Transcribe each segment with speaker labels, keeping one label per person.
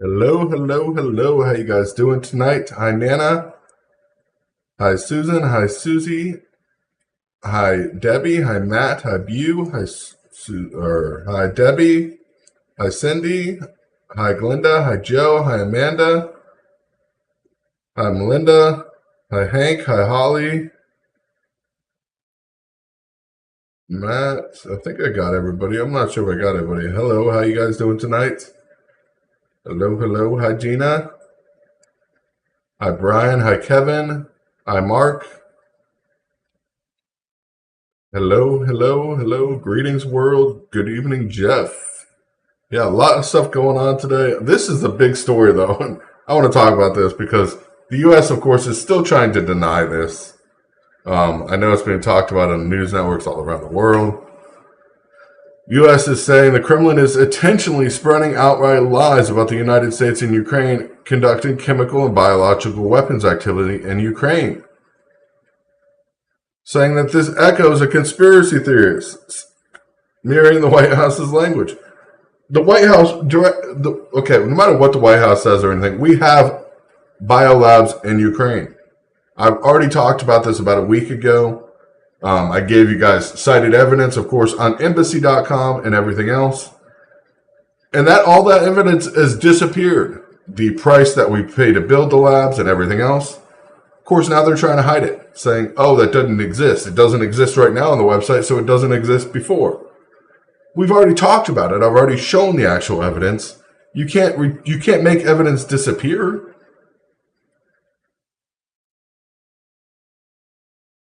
Speaker 1: Hello, hello, hello. How you guys doing tonight? Hi, Nana. Hi, Susan. Hi, Susie. Hi, Debbie. Hi, Matt. Hi, Bew. Hi, hi, Debbie. Hi, Cindy. Hi, Glenda. Hi, Joe. Hi, Amanda. Hi, Melinda. Hi, Hank. Hi, Holly. Matt. I think I got everybody. I'm not sure if I got everybody. Hello. How you guys doing tonight? Hello, hello. Hi, Gina. Hi, Brian. Hi, Kevin. Hi, Mark. Hello, hello, hello. Greetings, world. Good evening, Jeff. Yeah, a lot of stuff going on today. This is the big story, though. I want to talk about this because the U.S., of course, is still trying to deny this. I know it's being talked about on news networks all around the world. U.S. is saying the Kremlin is intentionally spreading outright lies about the United States and Ukraine conducting chemical and biological weapons activity in Ukraine, saying that this echoes a conspiracy theorist, mirroring the White House's language. The White House, okay, no matter what the White House says or anything, we have biolabs in Ukraine. I've already talked about this about a week ago. I gave you guys cited evidence, of course, on embassy.com and everything else. And that all that evidence has disappeared. The price that we pay to build the labs and everything else. Of course, now they're trying to hide it, saying, oh, that doesn't exist. It doesn't exist right now on the website, so it doesn't exist before. We've already talked about it. I've already shown the actual evidence. You can't make evidence disappear.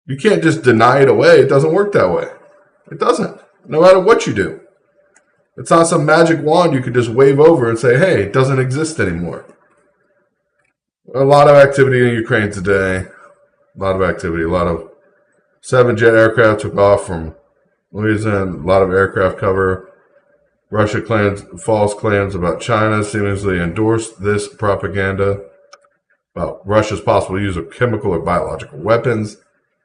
Speaker 1: You can't just deny it away. It doesn't work that way. It doesn't. No matter what you do. It's not some magic wand you could just wave over and say, hey, it doesn't exist anymore. A lot of activity in Ukraine today. A lot of activity. A lot of 7-jet aircraft took off from Louisiana. A lot of aircraft cover. Russia claims false claims about China seemingly endorsed this propaganda about Russia's possible use of chemical or biological weapons.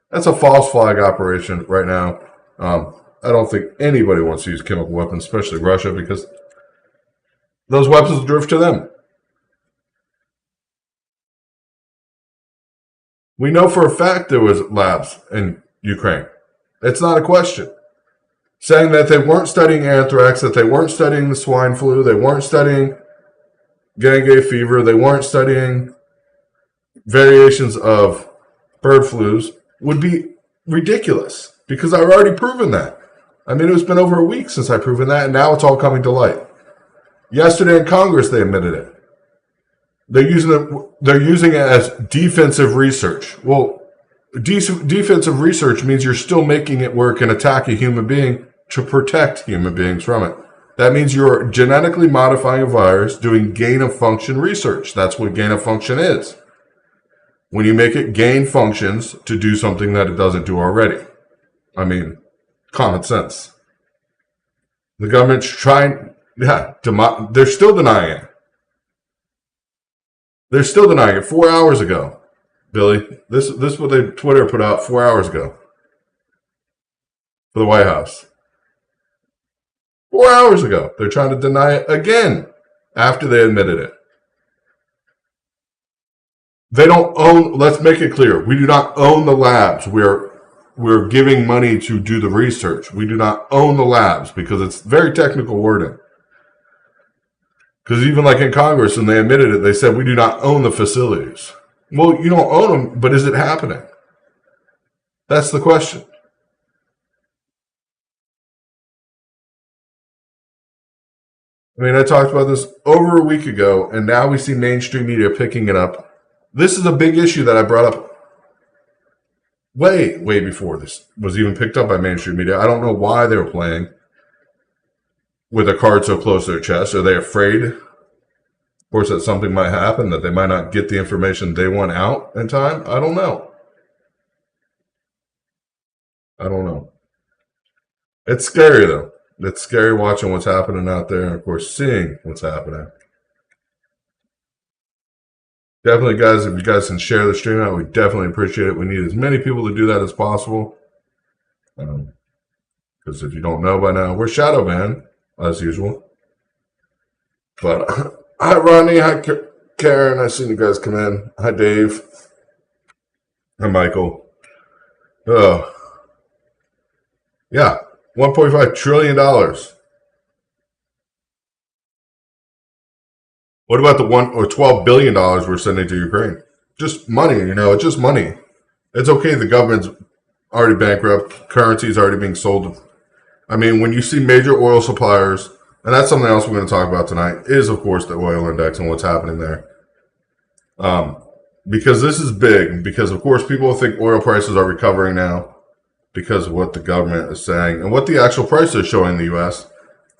Speaker 1: That's a false flag operation right now. I don't think anybody wants to use chemical weapons, especially Russia, because those weapons will drift to them. We know for a fact there was labs in Ukraine. It's not a question. Saying that they weren't studying anthrax, that they weren't studying the swine flu, they weren't studying dengue fever, they weren't studying variations of bird flus would be ridiculous because I've already proven that. I mean, it's been over a week since I've proven that, and now it's all coming to light. Yesterday in Congress, they admitted it. They're using it as defensive research. Well, defensive research means you're still making it where it can attack a human being to protect human beings from it. That means you're genetically modifying a virus doing gain-of-function research. That's what gain-of-function is. When you make it gain functions to do something that it doesn't do already. I mean, common sense. The government's trying, they're still denying it. They're still denying it 4 hours ago, Billy. This is what the Twitter put out 4 hours ago for the White House. 4 hours ago. They're trying to deny it again after they admitted it. They don't own, let's make it clear, we do not own the labs. We're giving money to do the research. We do not own the labs because it's very technical wording. Because even like in Congress, when they admitted it, they said we do not own the facilities. Well, you don't own them, but is it happening? That's the question. I mean, I talked about this over a week ago, and now we see mainstream media picking it up. This is a big issue that I brought up way before this was even picked up by mainstream media. I don't know why they were playing with a card so close to their chest. Are they afraid, of course, that something might happen, that they might not get the information they want out in time? I don't know. I don't know. It's scary, though. It's scary watching what's happening out there and, of course, seeing what's happening. Definitely, guys, if you guys can share the stream out, we definitely appreciate it. We need as many people to do that as possible. Because if you don't know by now, we're shadow banned, as usual. But hi, Ronnie. Hi, Karen. I seen you guys come in. Hi, Dave. Hi, Michael. Oh, yeah. $1.5 trillion. What about the $12 billion we're sending to Ukraine? Just money, it's just money. It's okay. The government's already bankrupt. Currency's already being sold. I mean, when you see major oil suppliers, and that's something else we're going to talk about tonight, is, of course, the oil index and what's happening there. Because this is big, because, of course, people think oil prices are recovering now because of what the government is saying and what the actual price is showing in the U.S.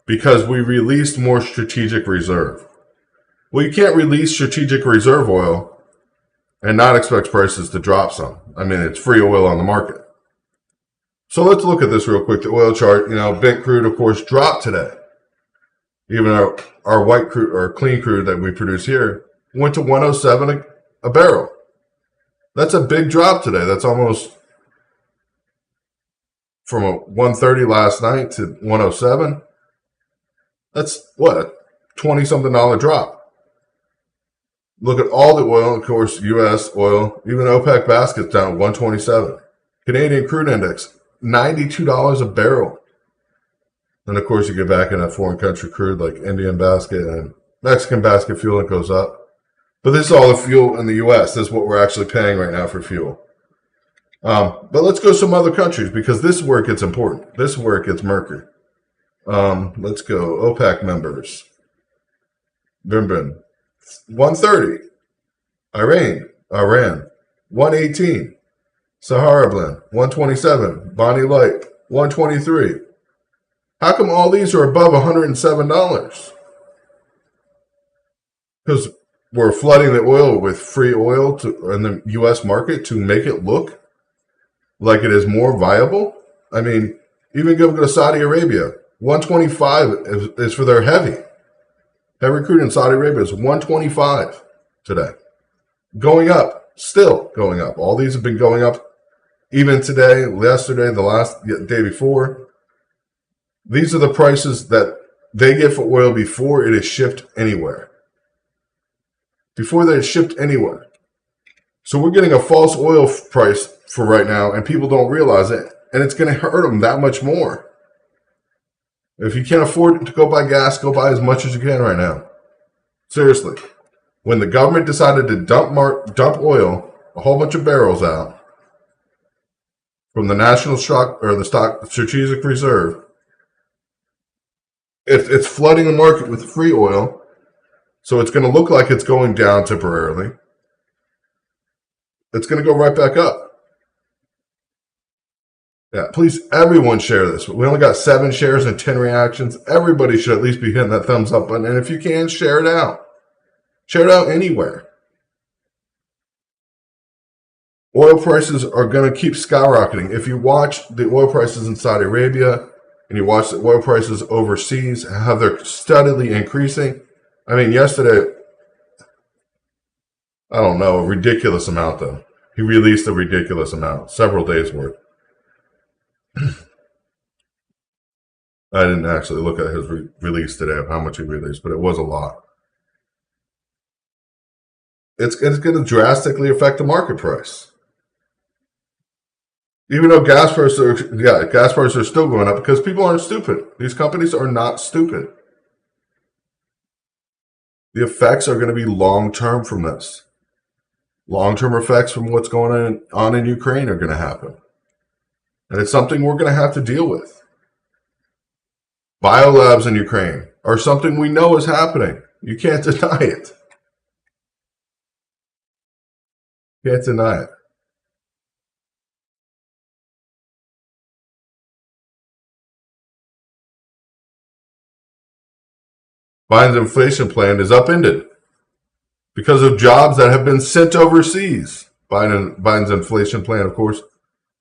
Speaker 1: because we released more strategic reserve. Well, you can't release strategic reserve oil and not expect prices to drop some. I mean, it's free oil on the market. So let's look at this real quick. The oil chart, Brent crude, of course, dropped today. Even our white crude or clean crude that we produce here went to 107 a barrel. That's a big drop today. That's almost from a 130 last night to 107. That's what, a 20-something dollar drop. Look at all the oil, of course, U.S. oil, even OPEC basket's down 127. Canadian crude index, $92 a barrel. And of course, you get back in that foreign country crude like Indian basket and Mexican basket fuel, it goes up. But this is all the fuel in the U.S. This is what we're actually paying right now for fuel. But let's go to some other countries because this is where it gets important. This is where it gets murky. Let's go OPEC members. Bimbin. 130. Iran. 118. Sahara Blend. 127. Bonnie Light. 123. How come all these are above $107? Because we're flooding the oil with free oil in the U.S. market to make it look like it is more viable. I mean, even go to Saudi Arabia. 125 is for their heavy. Heavy crude in Saudi Arabia is 125 today. Going up, still going up. All these have been going up even today, yesterday, the last day before. These are the prices that they get for oil before it is shipped anywhere. Before they shipped anywhere. So we're getting a false oil price for right now, and people don't realize it, and it's going to hurt them that much more. If you can't afford to go buy gas, go buy as much as you can right now. Seriously. When the government decided to dump oil, a whole bunch of barrels out from the national stock or the stock strategic reserve, it's flooding the market with free oil, so it's going to look like it's going down temporarily. It's going to go right back up. Yeah, please, everyone share this. We only got 7 shares and 10 reactions. Everybody should at least be hitting that thumbs up button. And if you can, share it out. Share it out anywhere. Oil prices are going to keep skyrocketing. If you watch the oil prices in Saudi Arabia and you watch the oil prices overseas, how they're steadily increasing. I mean, yesterday, I don't know, a ridiculous amount, though. He released a ridiculous amount, several days' worth. I didn't actually look at his release today of how much he released, but it was a lot. it's going to drastically affect the market price. Even though gas prices are still going up because people aren't stupid. These companies are not stupid. The effects are going to be long term from this. Long term effects from what's going on in Ukraine are going to happen. And it's something we're going to have to deal with. Biolabs in Ukraine are something we know is happening. You can't deny it. You can't deny it. Biden's inflation plan is upended because of jobs that have been sent overseas. Biden's inflation plan, of course,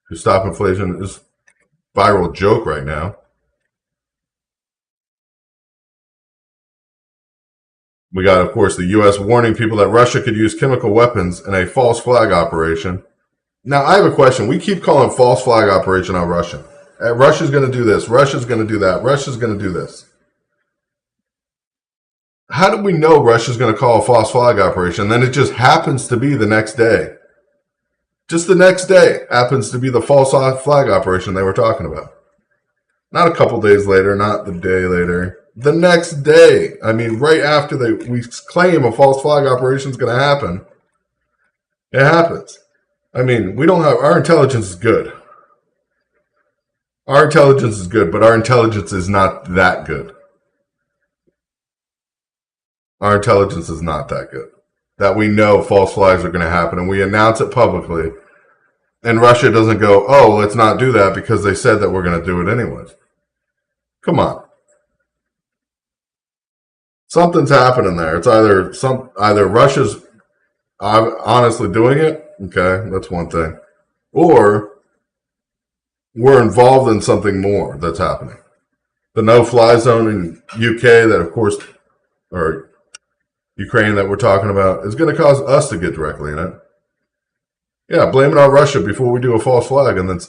Speaker 1: to stop inflation is a viral joke right now. We got, of course, the U.S. warning people that Russia could use chemical weapons in a false flag operation. Now, I have a question. We keep calling false flag operation on Russia. Russia's going to do this. Russia's going to do that. Russia's going to do this. How do we know Russia's going to call a false flag operation? Then it just happens to be the next day. Just the next day happens to be the false flag operation they were talking about. Not a couple days later, not the day later. The next day. I mean, right after we claim a false flag operation is going to happen, it happens. I mean, our intelligence is good. Our intelligence is good, but our intelligence is not that good. Our intelligence is not that good. That we know false flags are going to happen and we announce it publicly. And Russia doesn't go, oh, let's not do that because they said that we're going to do it anyways. Come on. Something's happening there. It's either Russia's honestly doing it. Okay, that's one thing. Or we're involved in something more that's happening. The no-fly zone in UK that, of course, or Ukraine that we're talking about is going to cause us to get directly in it. Yeah, blame it on Russia before we do a false flag. And then,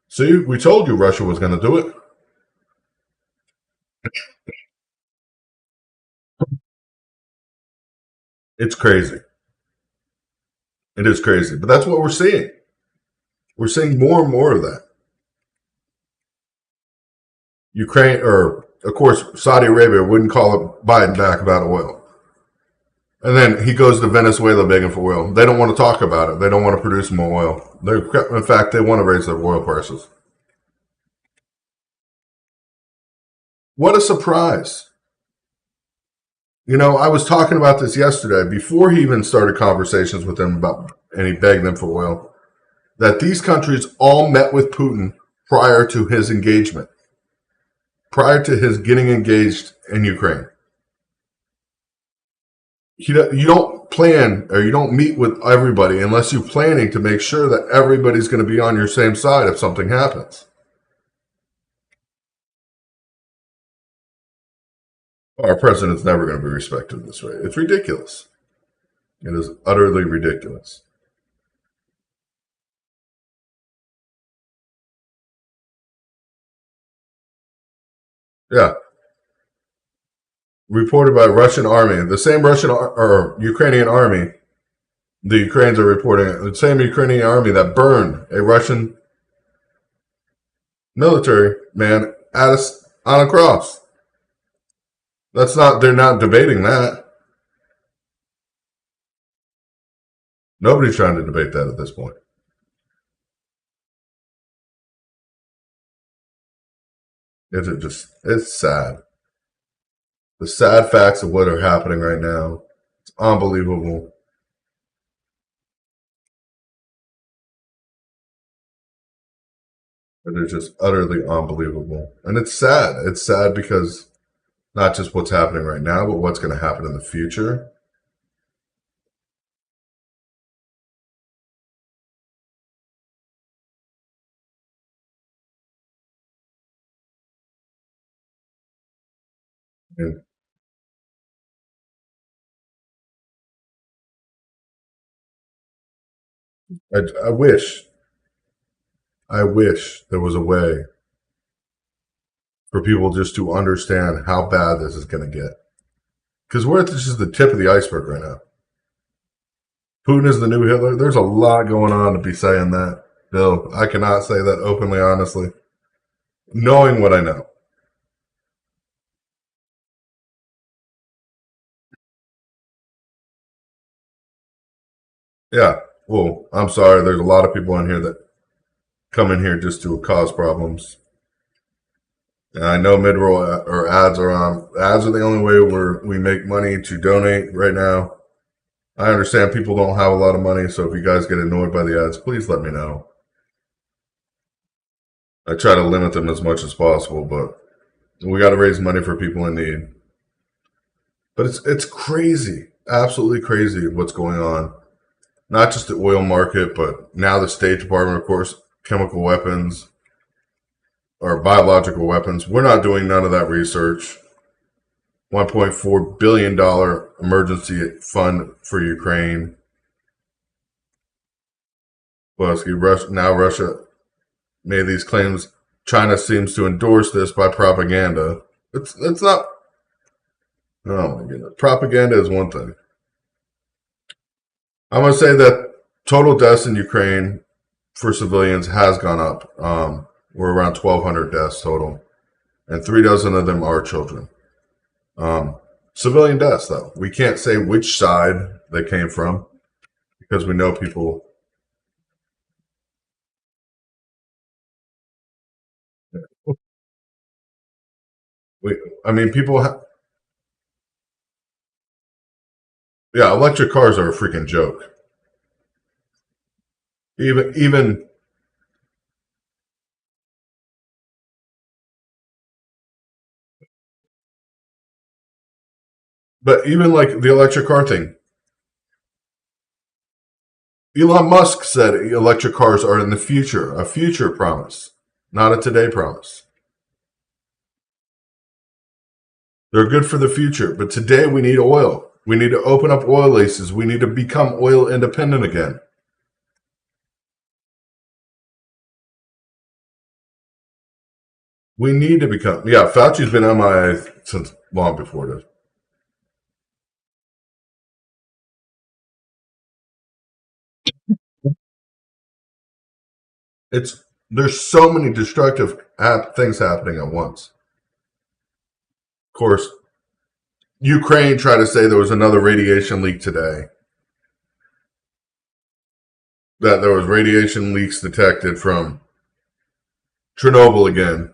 Speaker 1: see, we told you Russia was going to do it. It's crazy. It is crazy. But that's what we're seeing. We're seeing more and more of that. Ukraine, or of course, Saudi Arabia wouldn't call Biden back about oil. And then he goes to Venezuela begging for oil. They don't want to talk about it. They don't want to produce more oil. In fact, they want to raise their oil prices. What a surprise. You know, I was talking about this yesterday before he even started conversations with them and he begged them for oil, that these countries all met with Putin prior to his engagement, prior to his getting engaged in Ukraine. You don't plan or you don't meet with everybody unless you're planning to make sure that everybody's going to be on your same side if something happens. Our president's never going to be respected this way. It's ridiculous. It is utterly ridiculous. Yeah. Reported by Russian army. The same Russian or Ukrainian army, the Ukrainians are reporting it, the same Ukrainian army that burned a Russian military man on a cross. They're not debating that. Nobody's trying to debate that at this point. It's sad. The sad facts of what are happening right now. It's unbelievable. It is just utterly unbelievable. And it's sad. It's sad because not just what's happening right now, but what's going to happen in the future. And I wish there was a way for people just to understand how bad this is going to get. Because we're at just the tip of the iceberg right now. Putin is the new Hitler. There's a lot going on to be saying that, Bill. I cannot say that openly, honestly, knowing what I know. Yeah. Well, I'm sorry. There's a lot of people in here that come in here just to cause problems. And I know mid-roll or ads are on. Ads are the only way we make money to donate right now. I understand people don't have a lot of money, so if you guys get annoyed by the ads, please let me know. I try to limit them as much as possible, but we got to raise money for people in need. But it's crazy, absolutely crazy what's going on. Not just the oil market, but now the State Department, of course, chemical weapons or biological weapons. We're not doing none of that research. $1.4 billion emergency fund for Ukraine. Now Russia made these claims. China seems to endorse this by propaganda. It's not. Oh my goodness, propaganda is one thing. I'm gonna say that total deaths in Ukraine for civilians has gone up. We're around 1,200 deaths total, and 3 dozen of them are children. Civilian deaths, though, we can't say which side they came from because we know people. We, I mean, people. Yeah, electric cars are a freaking joke. Even, but even like the electric car thing. Elon Musk said electric cars are in the future, a future promise, not a today promise. They're good for the future, but today we need oil. We need to open up oil leases. We need to become oil independent again. We need to become. Yeah, Fauci's been MIA since long before this. It's there's so many destructive things happening at once. Of course, Ukraine tried to say there was another radiation leak today. That there was radiation leaks detected from Chernobyl again.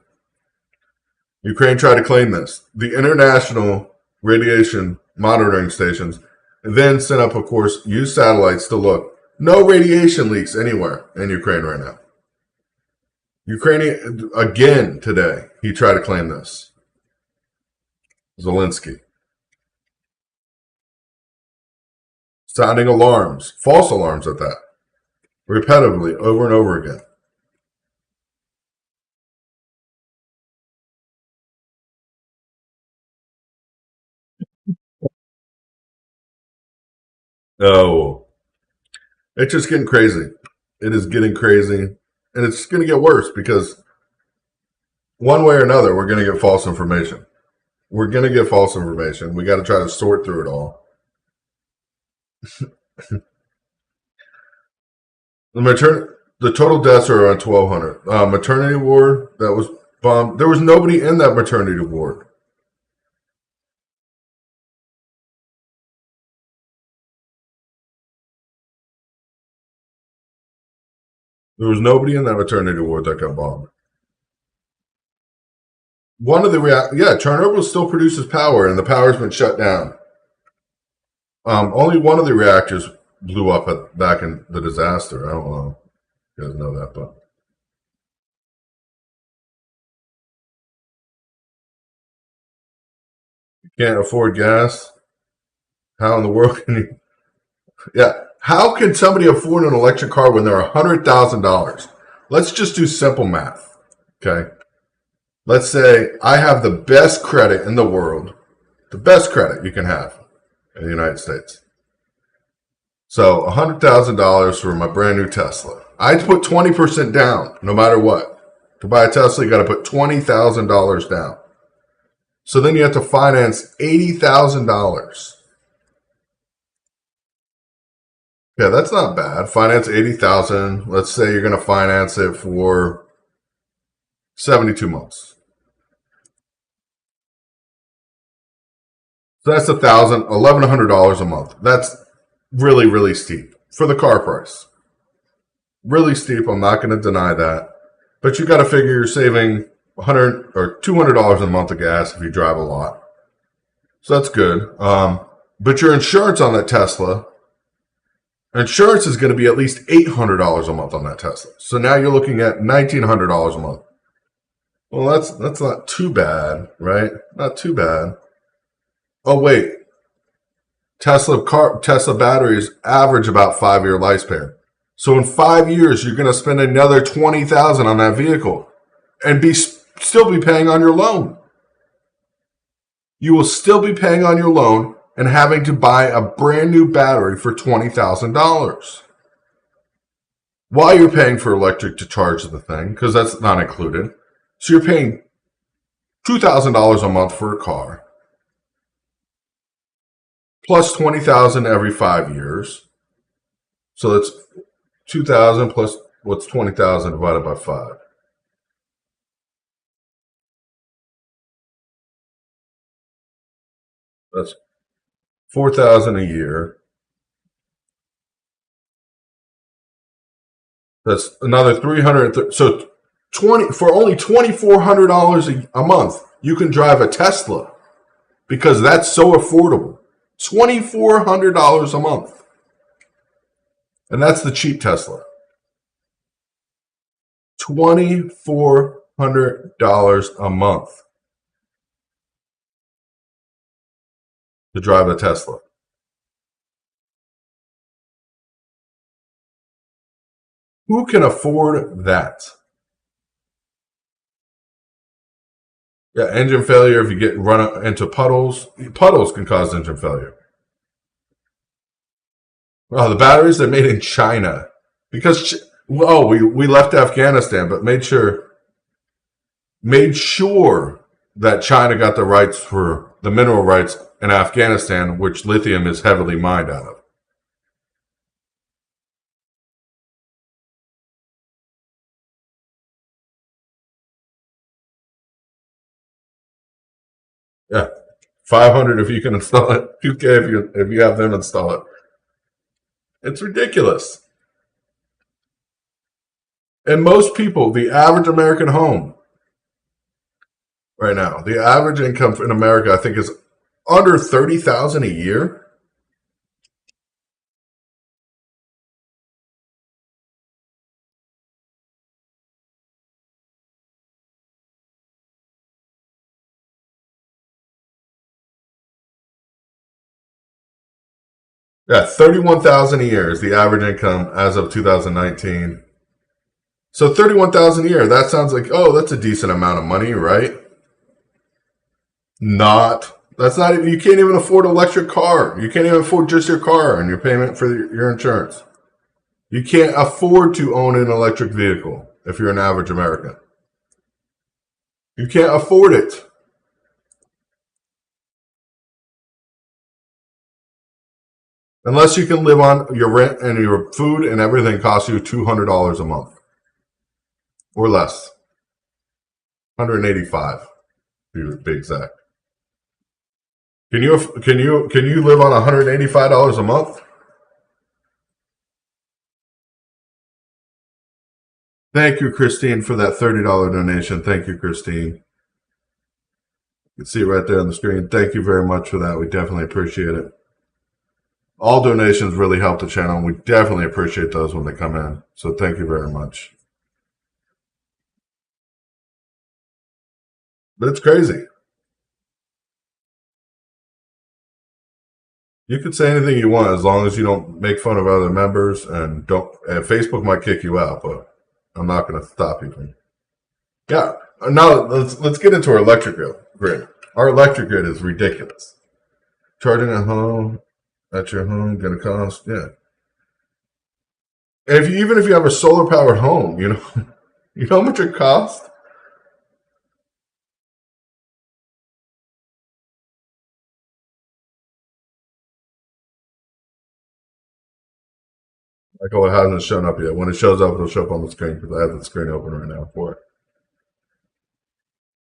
Speaker 1: Ukraine tried to claim this. The international radiation monitoring stations then sent up, of course, used satellites to look. No radiation leaks anywhere in Ukraine right now. Ukraine, again today, he tried to claim this. Zelensky. Sounding alarms, false alarms at that, repetitively, over and over again. Oh, it's just getting crazy. It is getting crazy. And it's going to get worse because one way or another, we're going to get false information. We're going to get false information. We got to try to sort through it all. The total deaths are around 1,200. Maternity ward that was bombed. There was nobody in that maternity ward. There was nobody in that maternity ward that got bombed. One of the Chernobyl still produces power, and the power's been shut down. Only one of the reactors blew up back in the disaster. I don't know if you guys know that, but you can't afford gas. How in the world can you? Yeah, how can somebody afford an electric car when they're $100,000? Let's just do simple math, okay? Let's say I have the best credit in the world, the best credit you can have in the United States. So $100,000 for my brand new Tesla. I had to put 20% down, no matter what. To buy a Tesla, you got to put $20,000 down. So then you have to finance $80,000. Yeah, that's not bad. Finance 80,000. Let's say you're going to finance it for 72 months. So that's $1,100 a month. That's really, really steep for the car price. Really steep. I'm not going to deny that. But you got to figure you're saving 100 or $200 a month of gas if you drive a lot. So that's good. But your insurance on that Tesla, insurance is going to be at least $800 a month on that Tesla. So now you're looking at $1,900 a month. Well, that's not too bad, right? Not too bad. Oh wait, Tesla batteries average about 5 year lifespan. So in 5 years, you're going to spend another 20,000 on that vehicle, and still be paying on your loan. You will still be paying on your loan and having to buy a brand new battery for $20,000 while you're paying for electric to charge the thing, because that's not included. So you're paying $2,000 a month for a car, plus 20,000 every 5 years. So that's 2,000 plus what's 20,000 divided by 5. That's 4,000 a year. That's another 300. So 20 for only $2,400 a month, you can drive a Tesla because that's so affordable. $2,400 a month, and that's the cheap Tesla. $2,400 a month to drive a Tesla. Who can afford that? Yeah, engine failure if you get run into puddles. Puddles can cause engine failure. Oh, the batteries are made in China because we left Afghanistan, but made sure that China got the rights for the mineral rights in Afghanistan, which lithium is heavily mined out of. Yeah, 500 if you can install it. 2K if you have them install it. It's ridiculous. And most people, the average American home right now, the average income in America, I think, is under 30,000 a year. Yeah, 31,000 a year is the average income as of 2019. So 31,000 a year, that sounds like, oh, that's a decent amount of money, right? Not. That's not even, you can't even afford an electric car. You can't even afford just your car and your payment for your insurance. You can't afford to own an electric vehicle if you're an average American. You can't afford it. Unless you can live on your rent and your food and everything costs you $200 a month or less. 185 to be exact. Can you live on $185 a month? Thank you, Christine, for that $30 donation. Thank you, Christine. You can see it right there on the screen. Thank you very much for that. We definitely appreciate it. All donations really help the channel, and we definitely appreciate those when they come in. So thank you very much. But it's crazy. You can say anything you want as long as you don't make fun of other members and don't. And Facebook might kick you out, but I'm not going to stop you from. Yeah. Now let's get into our electric grid. Our electric grid is ridiculous. Charging at your home going to cost, yeah. And even if you have a solar powered home, you know how much it costs. Like, oh, it hasn't shown up yet. When it shows up, it'll show up on the screen because I have the screen open right now for it.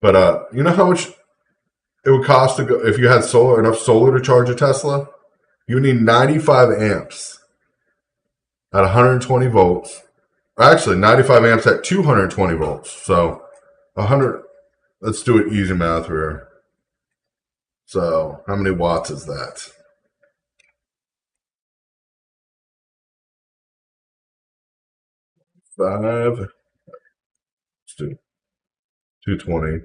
Speaker 1: But you know how much it would cost to go if you had enough solar to charge a Tesla? You would need 95 amps at 120 volts. Actually, 95 amps at 220 volts. So 100. Let's do it easy math here. So how many watts is that? 5. Let's do 220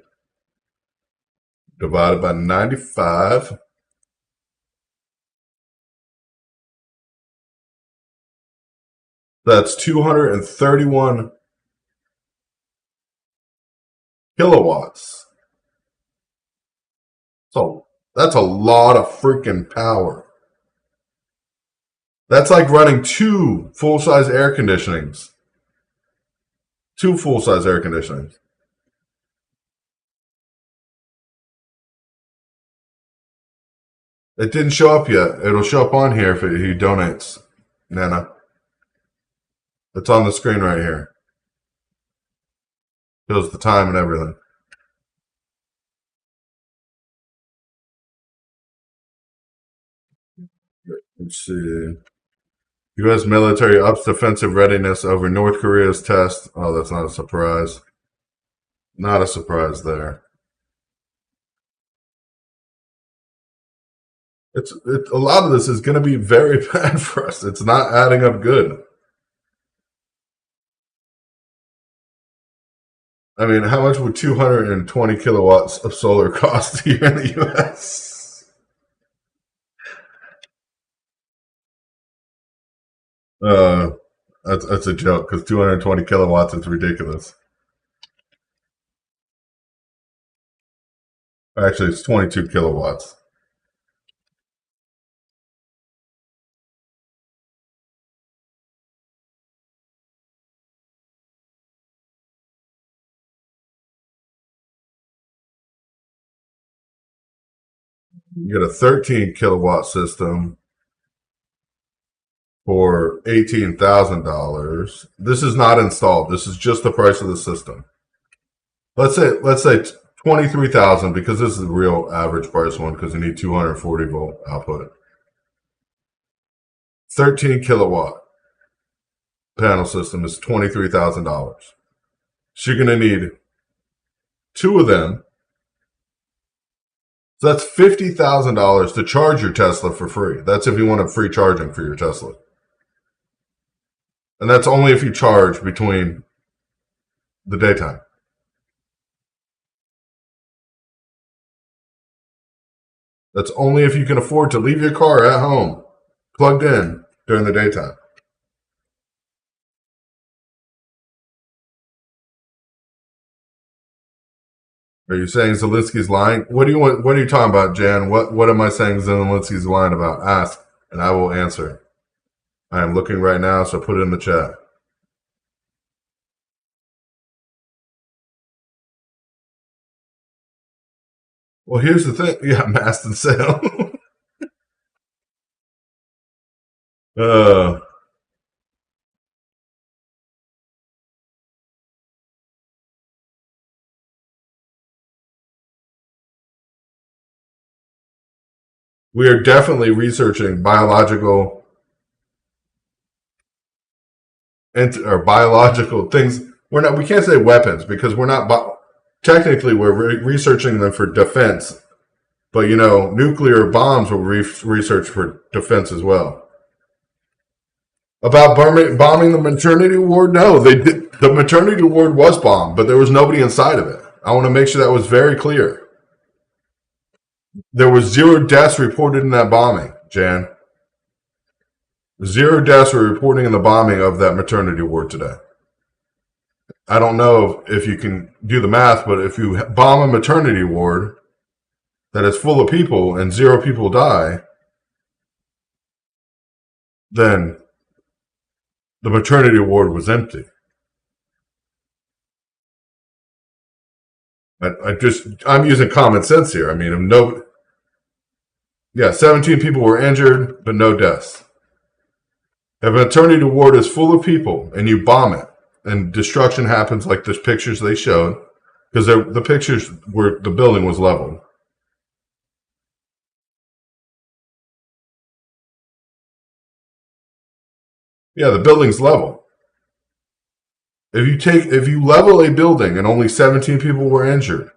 Speaker 1: divided by 95. That's 231 kilowatts. So that's a lot of freaking power. That's like running 2 full-size air conditionings. 2 full-size air conditionings. It didn't show up yet. It'll show up on here if he donates, Nana. It's on the screen right here. Shows the time and everything. Let's see. U.S. military ups defensive readiness over North Korea's test. Oh, that's not a surprise. Not a surprise there. A lot of this is going to be very bad for us. It's not adding up good. I mean, how much would 220 kilowatts of solar cost here in the U.S.? That's a joke because 220 kilowatts is ridiculous. Actually, it's 22 kilowatts. You get a 13 kilowatt system for $18,000. This is not installed. This is just the price of the system. Let's say $23,000 because this is the real average price one because you need 240 volt output. 13 kilowatt panel system is $23,000. So you're going to need 2 of them. So that's $50,000 to charge your Tesla for free. That's if you want a free charging for your Tesla. And that's only if you charge between the daytime. That's only if you can afford to leave your car at home plugged in during the daytime. Are you saying Zelensky's lying? What are you talking about, Jan? What am I saying Zelensky's lying about? Ask, and I will answer. I am looking right now, so put it in the chat. Well, here's the thing. Yeah, mast and sail. uh, we are definitely researching biological or biological things. We can't say weapons because we're not. Technically, we're researching them for defense. But, nuclear bombs were researched for defense as well. About bombing the maternity ward? No, they did. The maternity ward was bombed, but there was nobody inside of it. I want to make sure that was very clear. There was 0 deaths reported in that bombing, Jan. 0 deaths were reporting in the bombing of that maternity ward today. I don't know if you can do the math, but if you bomb a maternity ward that is full of people and 0 people die, then the maternity ward was empty. I'm using common sense here. I mean, 17 people were injured, but no deaths. If a maternity ward is full of people and you bomb it and destruction happens like the pictures they showed, because the pictures where the building was leveled. Yeah, the building's level. If you level a building and only 17 people were injured,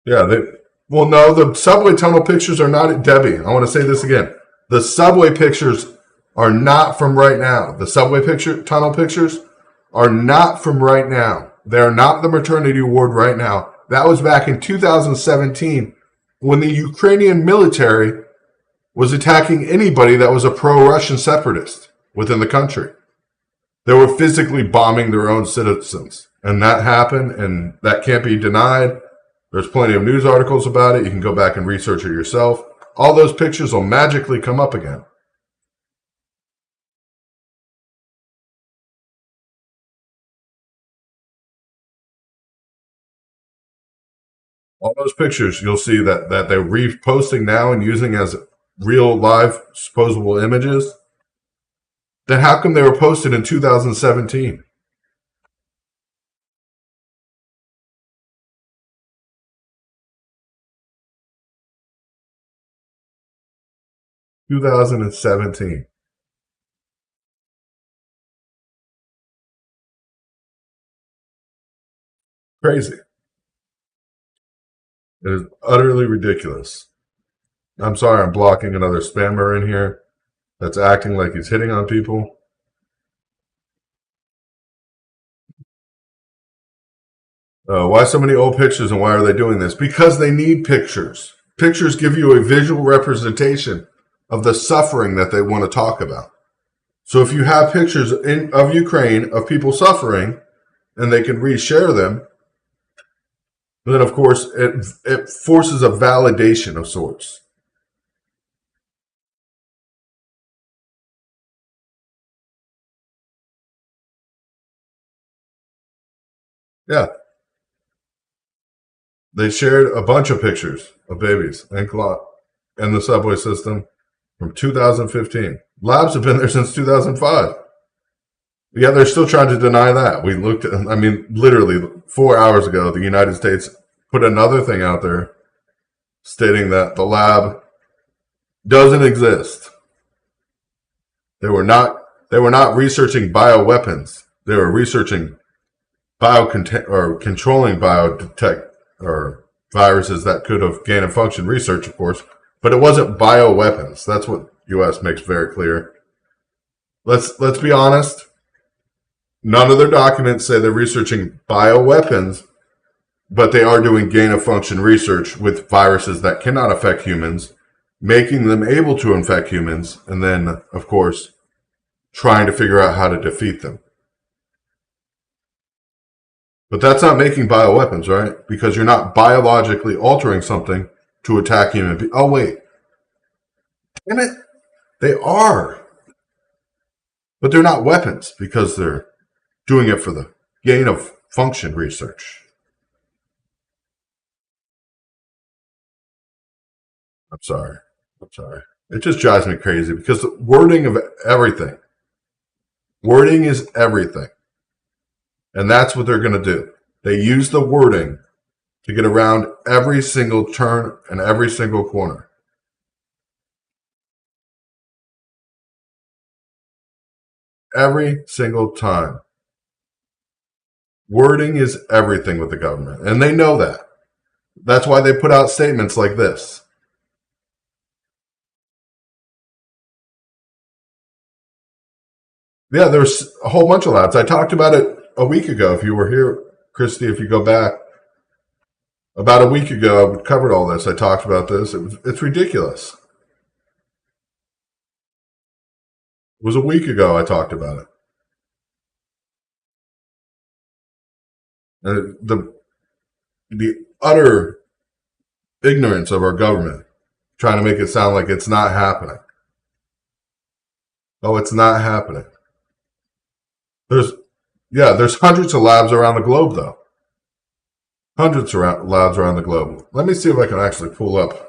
Speaker 1: yeah, well, no, the subway tunnel pictures are not, Debbie, I want to say this again. The subway pictures are not from right now. The tunnel pictures are not from right now. They're not the maternity ward right now. That was back in 2017 when the Ukrainian military was attacking anybody that was a pro-Russian separatist within the country. They were physically bombing their own citizens. And that happened, and that can't be denied. There's plenty of news articles about it. You can go back and research it yourself. All those pictures will magically come up again. All those pictures you'll see that they're reposting now and using as real live disposable images. Then how come they were posted in 2017? Crazy. It is utterly ridiculous. I'm sorry I'm blocking another spammer in here that's acting like he's hitting on people. Why so many old pictures and why are they doing this? Because they need pictures. Pictures give you a visual representation of the suffering that they want to talk about. So if you have pictures of Ukraine of people suffering and they can reshare them, then of course it forces a validation of sorts. Yeah. They shared a bunch of pictures of babies and in the subway system from 2015. Labs have been there since 2005. Yeah, they're still trying to deny that. We looked at, I mean, literally 4 hours ago, the United States put another thing out there stating that the lab doesn't exist. They were not researching bioweapons. They were researching controlling biotech or viruses that could have gain of function research, of course, but it wasn't bioweapons. That's what U.S. makes very clear. Let's be honest. None of their documents say they're researching bioweapons, but they are doing gain of function research with viruses that cannot affect humans, making them able to infect humans, and then, of course, trying to figure out how to defeat them. But that's not making bioweapons, right? Because you're not biologically altering something to attack human beings. Oh, wait. Damn it. They are. But they're not weapons because they're doing it for the gain of function research. I'm sorry. It just drives me crazy because the wording of everything. Wording is everything. And that's what they're going to do. They use the wording to get around every single turn and every single corner. Every single time. Wording is everything with the government. And they know that. That's why they put out statements like this. Yeah, there's a whole bunch of labs. I talked about it a week ago. If you were here, Christy, if you go back, about a week ago, I covered all this. I talked about this. It's ridiculous. It was a week ago I talked about it. And the utter ignorance of our government trying to make it sound like it's not happening. Oh, it's not happening. There's hundreds of labs around the globe, though. Hundreds of labs around the globe. Let me see if I can actually pull up.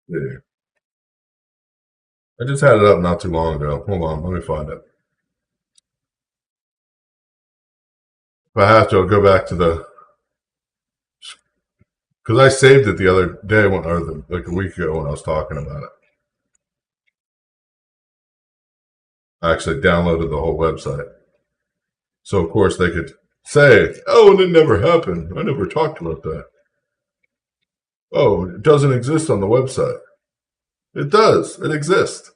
Speaker 1: Yeah. I just had it up not too long ago. Hold on, let me find it. If I have to, I'll go back to the, because I saved it the other day like a week ago when I was talking about it. I actually downloaded the whole website. So of course they could say, "Oh, and it never happened. I never talked about that." Oh, it doesn't exist on the website. It does. It exists.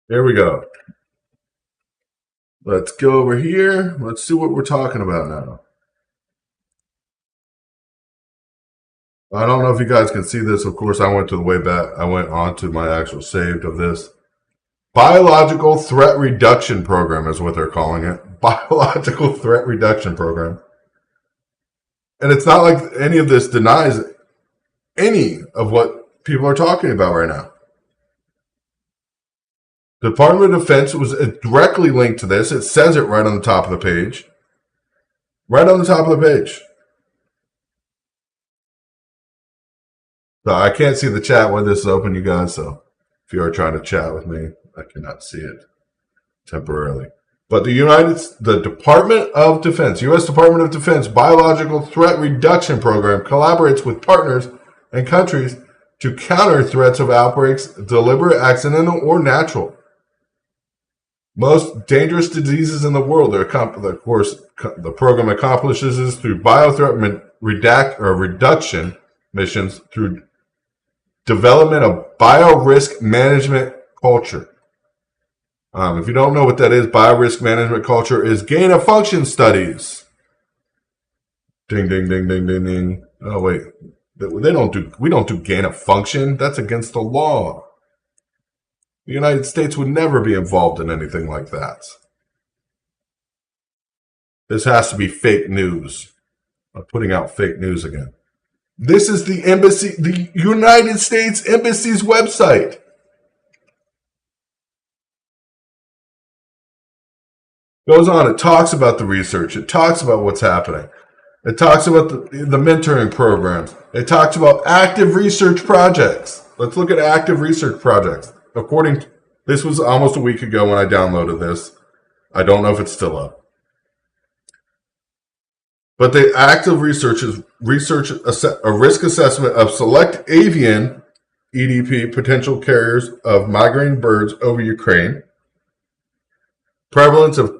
Speaker 1: Here we go. Let's go over here. Let's see what we're talking about now. I don't know if you guys can see this. Of course, I went to the way back. I went on to my actual saved of this. Biological Threat Reduction Program is what they're calling it. Biological Threat Reduction Program. And it's not like any of this denies any of what people are talking about right now. The Department of Defense was directly linked to this. It says it right on the top of the page. Right on the top of the page. So I can't see the chat when this is open, you guys. So if you are trying to chat with me, I cannot see it temporarily. But the Department of Defense, U.S. Department of Defense Biological Threat Reduction Program collaborates with partners and countries to counter threats of outbreaks, deliberate, accidental, or natural. Most dangerous diseases in the world. Of course, the program accomplishes this through biothreat reduction missions through development of bio-risk management culture. If you don't know what that is, bio-risk management culture is gain-of-function studies. Ding, ding, ding, ding, ding, ding. Oh, wait. We don't do gain-of-function. That's against the law. The United States would never be involved in anything like that. This has to be fake news. I'm putting out fake news again. This is the embassy, the United States Embassy's website. Goes on, it talks about the research. It talks about what's happening. It talks about the mentoring programs. It talks about active research projects. Let's look at active research projects. This was almost a week ago when I downloaded this. I don't know if it's still up. But the active research is a risk assessment of select avian EDP potential carriers of migrating birds over Ukraine, prevalence of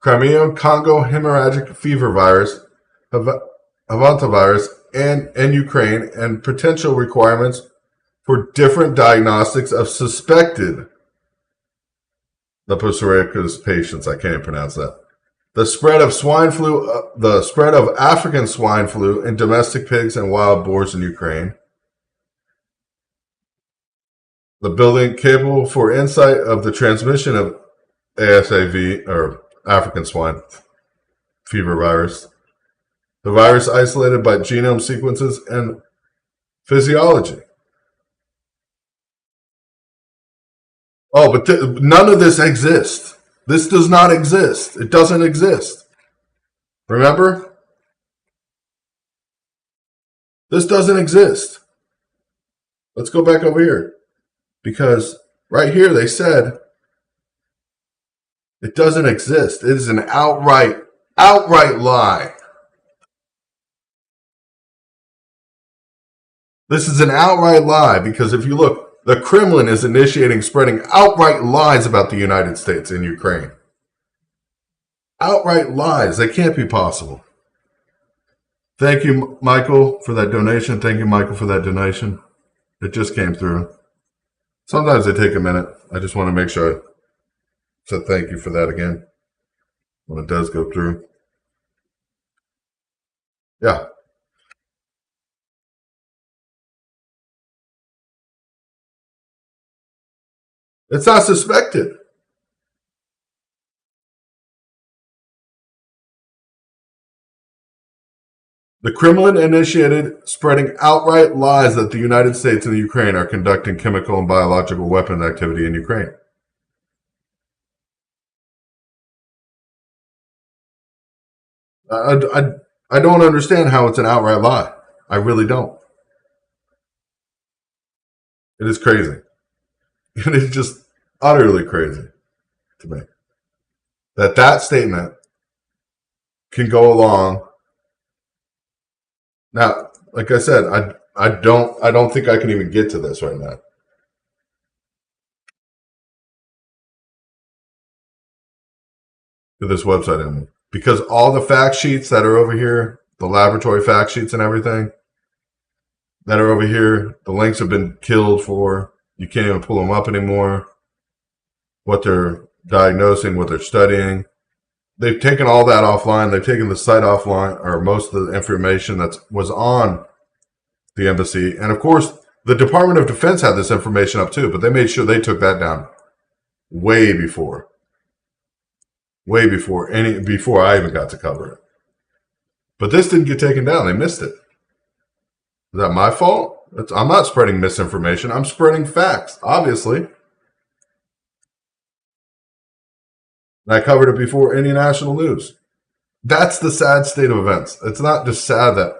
Speaker 1: Crimean Congo hemorrhagic fever virus, Havantavirus, and Ukraine, and potential requirements for different diagnostics of suspected Leprosaurus patients. I can't pronounce that. The spread of swine flu, the spread of African swine flu in domestic pigs and wild boars in Ukraine. The building capable for insight of the transmission of ASAV, or African swine fever virus. The virus isolated by genome sequences and physiology. Oh, but none of this exists. This does not exist. It doesn't exist. Remember? This doesn't exist. Let's go back over here. Because right here they said it doesn't exist. It is an outright lie. This is an outright lie because if you look, the Kremlin is spreading outright lies about the United States in Ukraine. Outright lies. They can't be possible. Thank you, Michael, for that donation. Thank you, Michael, for that donation. It just came through. Sometimes they take a minute. I just want to make sure I said thank you for that again when it does go through. Yeah. It's not suspected. The Kremlin initiated spreading outright lies that the United States and the Ukraine are conducting chemical and biological weapons activity in Ukraine. I, I, I don't understand how it's an outright lie. I really don't. It is crazy. It is just utterly crazy to me that statement can go along. Now, like I said, I don't think I can even get to this right now. To this website anymore. Because all the fact sheets that are over here, the laboratory fact sheets and everything that are over here, the links have been killed for. You can't even pull them up anymore. What they're diagnosing, what they're studying. They've taken all that offline. They've taken the site offline, or most of the information that was on the embassy. And of course, the Department of Defense had this information up too, but they made sure they took that down way before before I even got to cover it. But this didn't get taken down. They missed it. Is that my fault? I'm not spreading misinformation. I'm spreading facts, obviously. And I covered it before any national news. That's the sad state of events. It's not just sad that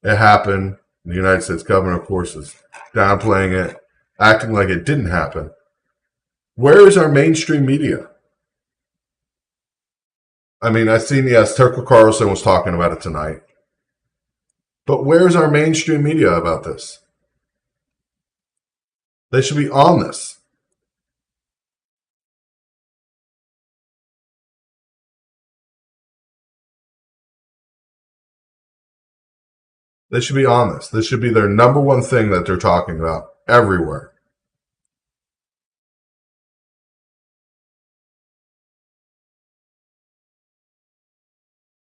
Speaker 1: it happened. The United States government, of course, is downplaying it, acting like it didn't happen. Where is our mainstream media? I mean, I've seen, yes, Tucker Carlson was talking about it tonight. But where's our mainstream media about this? They should be on this. They should be on this. This should be their number one thing that they're talking about everywhere.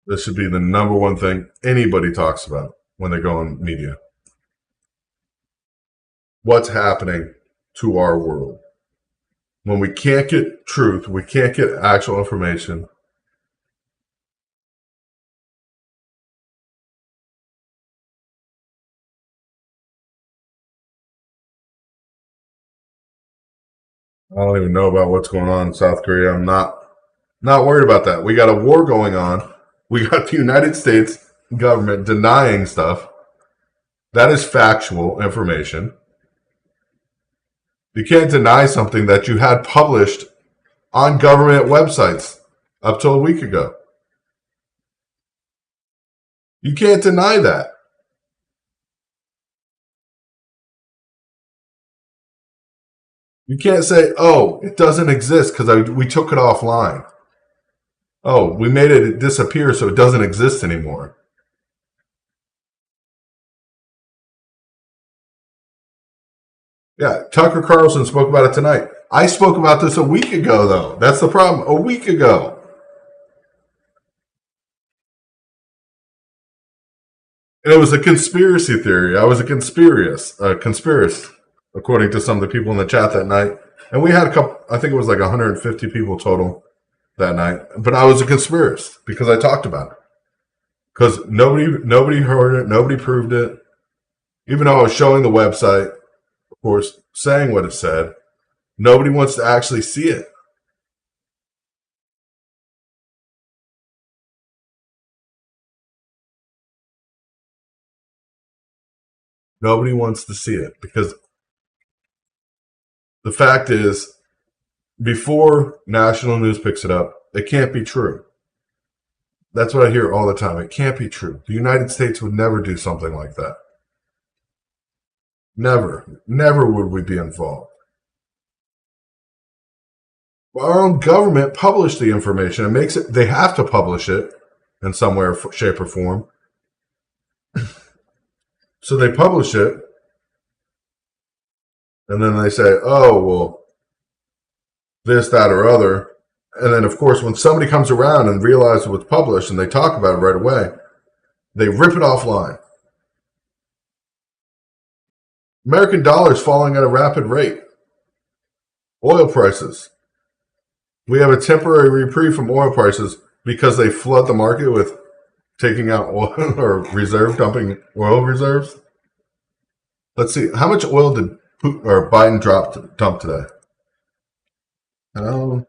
Speaker 1: This should be the number one thing anybody talks about when they go on media. What's happening to our world? When we can't get truth, we can't get actual information. I don't even know about what's going on in South Korea. I'm not worried about that. We got a war going on. We got the United States government denying stuff. That is factual information. You can't deny something that you had published on government websites up till a week ago. You can't deny that. You can't say, oh, it doesn't exist because we took it offline. Oh, we made it disappear so it doesn't exist anymore. Yeah, Tucker Carlson spoke about it tonight. I spoke about this a week ago, though. That's the problem. A week ago. And it was a conspiracy theory. I was a conspiracist, according to some of the people in the chat that night. And we had a couple, I think it was like 150 people total that night. But I was a conspiracist because I talked about it. Because nobody heard it, nobody proved it. Even though I was showing the website, of course, saying what it said, nobody wants to actually see it. Nobody wants to see it because the fact is, before national news picks it up, it can't be true. That's what I hear all the time. It can't be true. The United States would never do something like that. Never. Never would we be involved. Well, our own government published the information. It makes it, they have to publish it in some way or shape or form. So they publish it, and then they say, oh, well, this, that, or other. And then, of course, when somebody comes around and realizes what's published and they talk about it right away, they rip it offline. American dollar is falling at a rapid rate. Oil prices. We have a temporary reprieve from oil prices because they flood the market with taking out oil or dumping oil reserves. Let's see. How much oil did Biden dump today? Oh,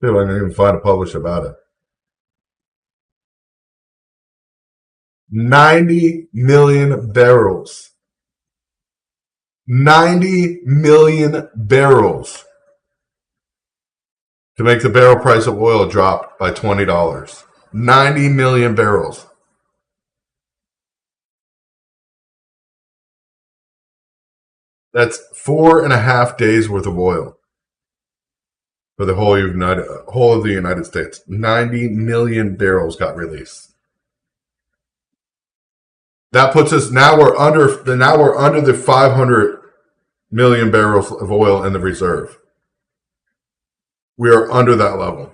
Speaker 1: see if I can even find a publish about it. 90 million barrels. 90 million barrels to make the barrel price of oil drop by $20. 90 million barrels. That's 4.5 days worth of oil for the whole of the United States. 90 million barrels got released. That puts us now we're under the 500 million barrels of oil in the reserve. We are under that level.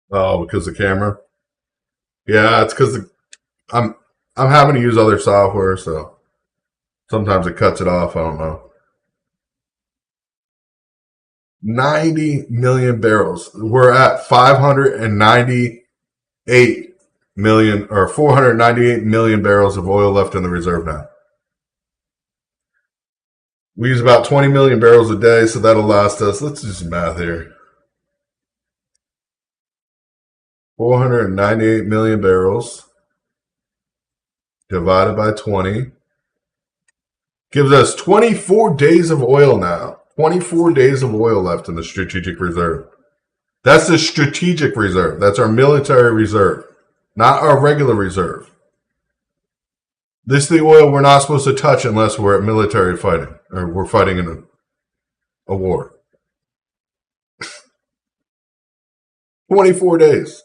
Speaker 1: Oh, because the camera. Yeah, it's because I'm having to use other software, so sometimes it cuts it off. I don't know. 90 million barrels. We're at 598 million or 498 million barrels of oil left in the reserve now. We use about 20 million barrels a day, so that'll last us. Let's do some math here. 498 million barrels divided by 20 gives us 24 days of oil now. 24 days of oil left in the strategic reserve. That's the strategic reserve. That's our military reserve, not our regular reserve. This is the oil we're not supposed to touch unless we're at military fighting or we're fighting in a war. 24 days.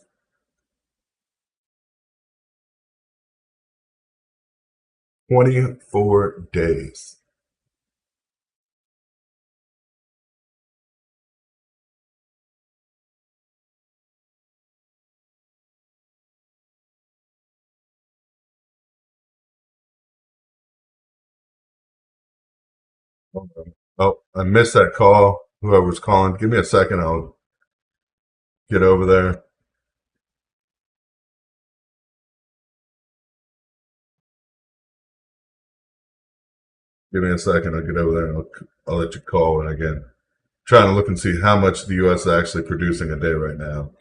Speaker 1: $24 days. Oh, I missed that call. Whoever's calling, give me a second. I'll get over there. Give me a second. I'll get over there and I'll let you call. And again, trying to look and see how much the U.S. is actually producing a day right now.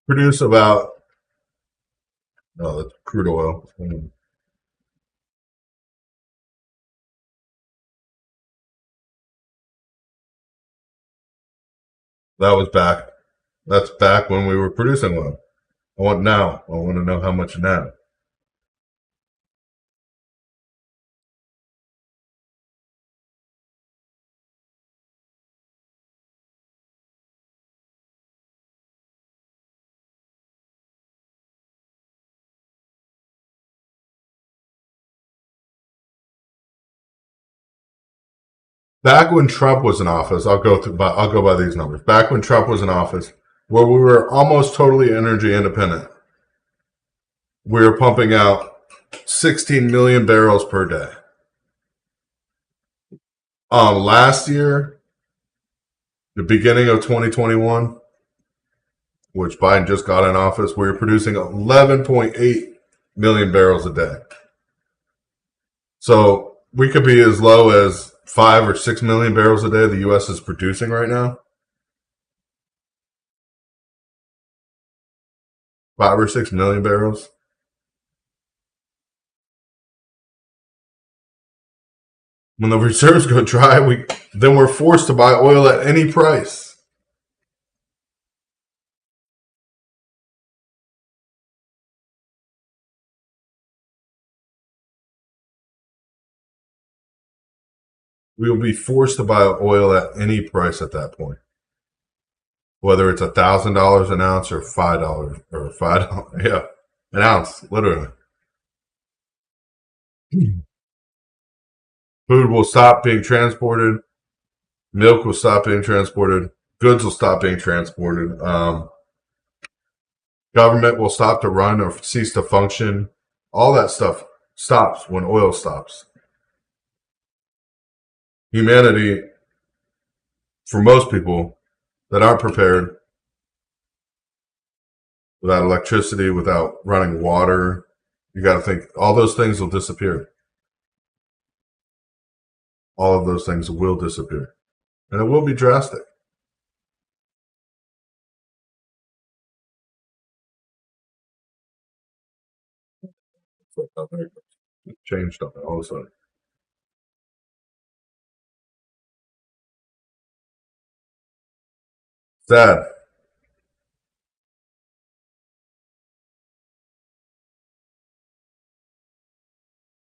Speaker 1: Produce about, oh, that's crude oil. That was back. That's back when we were producing oil. I want now. I want to know how much now. Back when Trump was in office, I'll go by these numbers. Back when Trump was in office, where we were almost totally energy independent, we were pumping out 16 million barrels per day. Last year, the beginning of 2021, which Biden just got in office, we were producing 11.8 million barrels a day. So we could be as low as 5 or 6 million barrels a day the U.S. is producing right now. 5 or 6 million barrels. When the reserves go dry, then we're forced to buy oil at any price. We will be forced to buy oil at any price at that point, whether it's $1,000 an ounce or $5 or $5. Yeah, an ounce, literally. Food will stop being transported. Milk will stop being transported. Goods will stop being transported. Government will stop to run or cease to function. All that stuff stops when oil stops. Humanity, for most people that aren't prepared, without electricity, without running water, you got to think all those things will disappear. All of those things will disappear. And it will be drastic. It changed on it all of a sudden. Sad.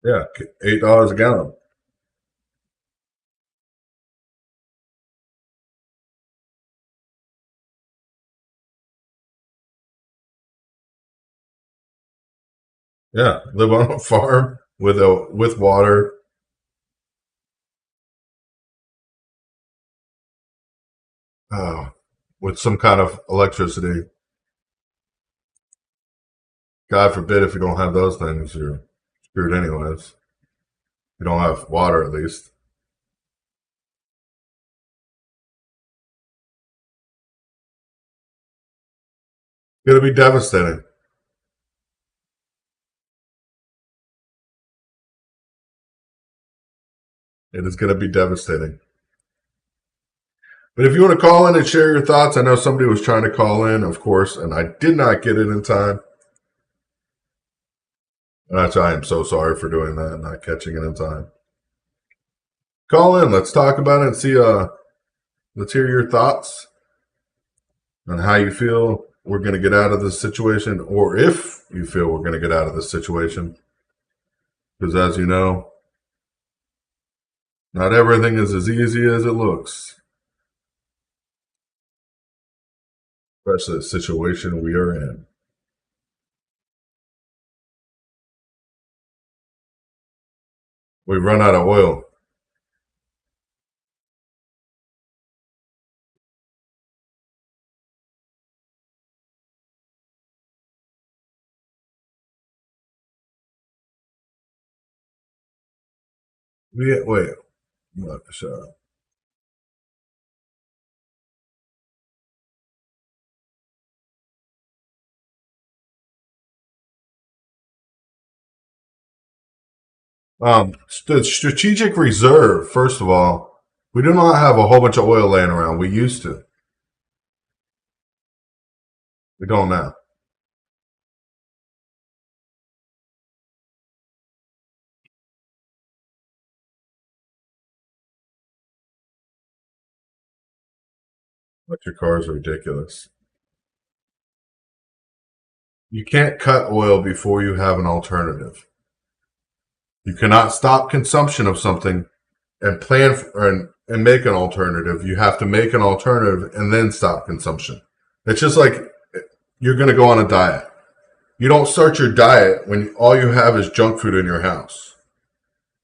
Speaker 1: Yeah, $8 a gallon. Yeah, live on a farm with water. uh, with some kind of electricity. God forbid if you don't have those things, you're screwed anyways. You don't have water at least. It's gonna be devastating. It is gonna be devastating. But if you want to call in and share your thoughts, I know somebody was trying to call in, of course, and I did not get it in time. And I am so sorry for doing that and not catching it in time. Call in, let's talk about it and see let's hear your thoughts on how you feel we're gonna get out of this situation, or if you feel we're gonna get out of this situation. Because as you know, not everything is as easy as it looks, especially the situation we are in. We've run out of oil. Wait, shut up. The strategic reserve, first of all, we do not have a whole bunch of oil laying around. We used to. We don't now. Electric cars are ridiculous. You can't cut oil before you have an alternative. You cannot stop consumption of something and plan for, and make an alternative. You have to make an alternative and then stop consumption. It's just like you're going to go on a diet. You don't start your diet when all you have is junk food in your house.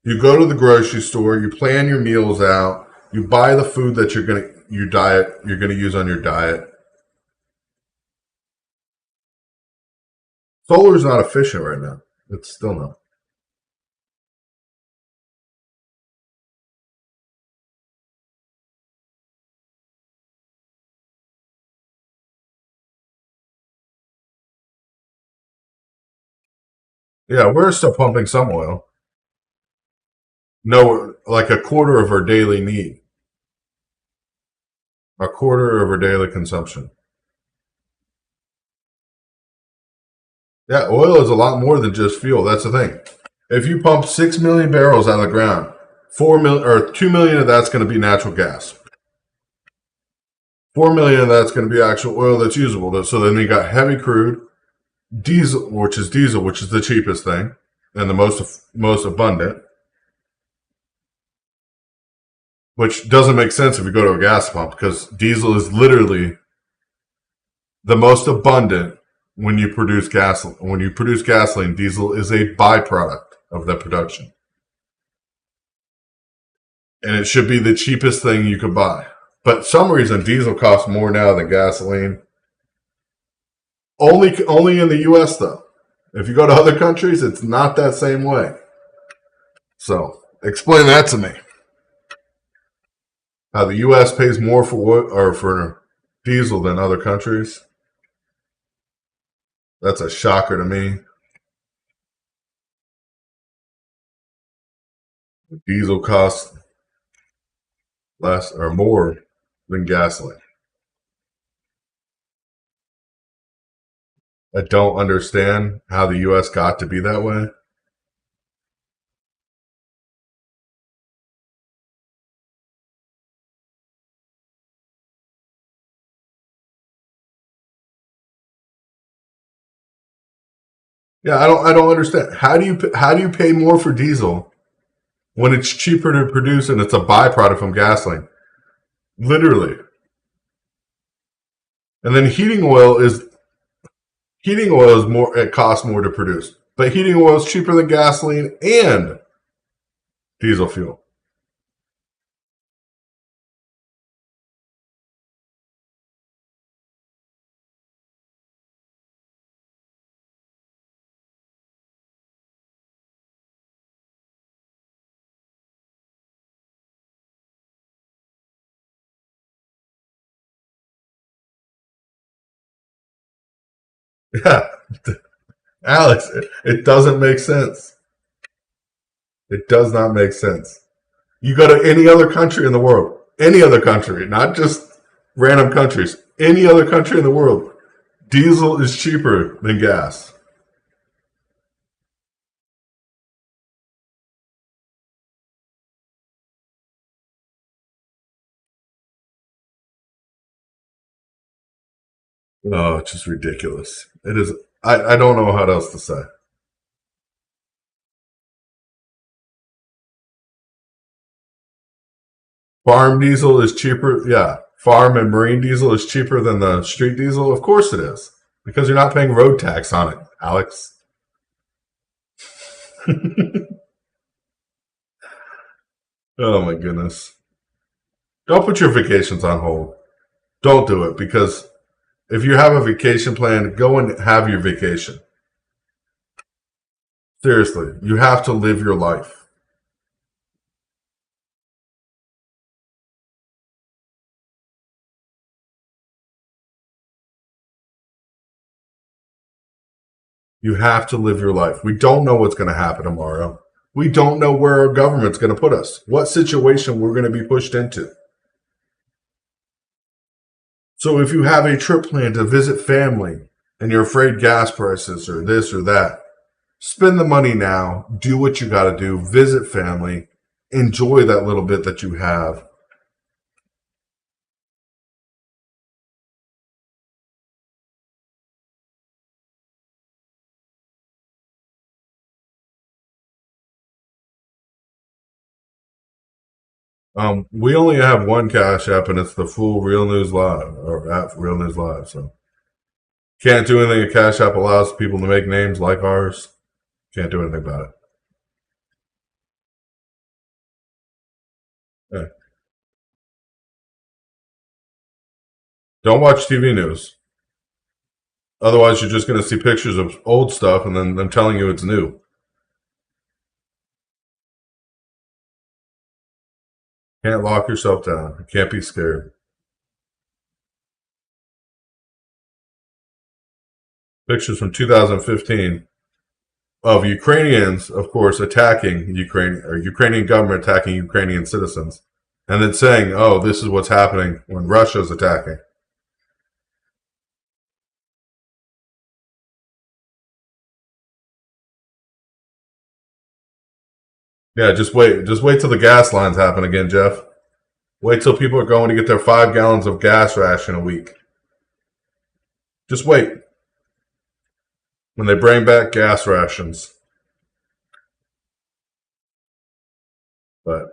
Speaker 1: You go to the grocery store, you plan your meals out, you buy the food that you're going to use on your diet. Solar is not efficient right now. It's still not. Yeah, we're still pumping some oil. No, like a quarter of our daily need, a quarter of our daily consumption. Yeah, oil is a lot more than just fuel. That's the thing. If you pump 6 million barrels out of the ground, 4 million or 2 million of that's going to be natural gas. 4 million of that's going to be actual oil that's usable. So then you got heavy crude, diesel, which is the cheapest thing and the most abundant, which doesn't make sense if you go to a gas pump because diesel is literally the most abundant when you produce gasoline. When you produce gasoline, diesel is a byproduct of that production, and it should be the cheapest thing you could buy. But some reason diesel costs more now than gasoline. Only in the U.S. though. If you go to other countries, it's not that same way. So explain that to me. How the U.S. pays more for wood or for diesel than other countries? That's a shocker to me. Diesel costs less or more than gasoline. I don't understand how the U.S. got to be that way. Yeah, I don't understand. How do you pay more for diesel when it's cheaper to produce and it's a byproduct from gasoline? Literally. And then heating oil is more, it costs more to produce. But heating oil is cheaper than gasoline and diesel fuel. Yeah, Alex, it doesn't make sense. It does not make sense. You go to any other country in the world, any other country, not just random countries, any other country in the world, diesel is cheaper than gas. Oh, it's just ridiculous. It is. I don't know what else to say. Farm diesel is cheaper. Yeah. Farm and marine diesel is cheaper than the street diesel. Of course it is. Because you're not paying road tax on it, Alex. Oh my goodness. Don't put your vacations on hold. Don't do it because if you have a vacation plan, go and have your vacation. Seriously, you have to live your life. You have to live your life. We don't know what's going to happen tomorrow. We don't know where our government's going to put us, what situation we're going to be pushed into. So if you have a trip planned to visit family and you're afraid gas prices or this or that, spend the money now, do what you got to do, visit family, enjoy that little bit that you have. We only have one Cash App, and it's the full Real News Live or at Real News Live. So can't do anything. A Cash App allows people to make names like ours. Can't do anything about it. Yeah. Don't watch TV news. Otherwise, you're just going to see pictures of old stuff, and then them telling you it's new. Can't lock yourself down. You can't be scared. Pictures from 2015. of Ukrainians, of course, attacking Ukraine or Ukrainian government attacking Ukrainian citizens, and then saying, "Oh, this is what's happening when Russia's attacking." Yeah, just wait till the gas lines happen again, Jeff. Wait till people are going to get their 5 gallons of gas ration a week. Just wait when they bring back gas rations. But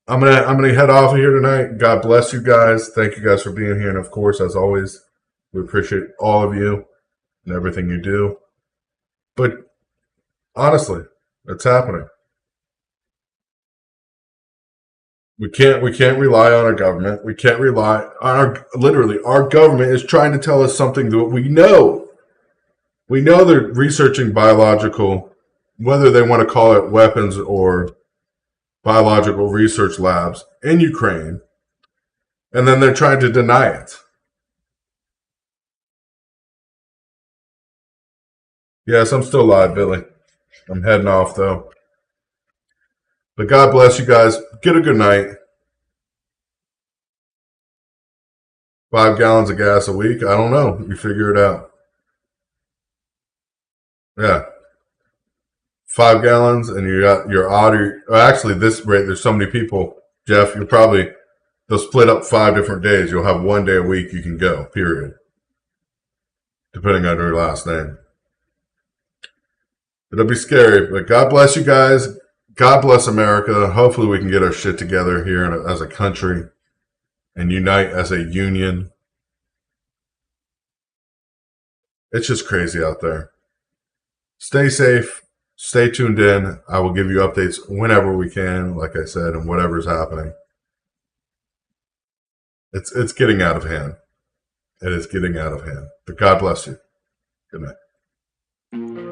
Speaker 1: I'm gonna head off here tonight. God bless you guys. Thank you guys for being here, and of course, as always, we appreciate all of you and everything you do. But honestly, it's happening. We can't rely on our government. We can't rely on our literally our government is trying to tell us something that we know. We know they're researching biological, whether they want to call it weapons or biological research labs in Ukraine, and then they're trying to deny it. Yes, I'm still live, Billy. I'm heading off though. But God bless you guys. Get a good night. 5 gallons of gas a week. I don't know. You figure it out. Yeah. 5 gallons, and you got your otter. Actually, this rate, there's so many people. Jeff, you'll probably they'll split up 5 different days. You'll have one day a week you can go. Period. Depending on your last name. It'll be scary, but God bless you guys. God bless America. Hopefully, we can get our shit together here as a country and unite as a union. It's just crazy out there. Stay safe. Stay tuned in. I will give you updates whenever we can, like I said, and whatever's happening. It's getting out of hand. It is getting out of hand. But God bless you. Good night.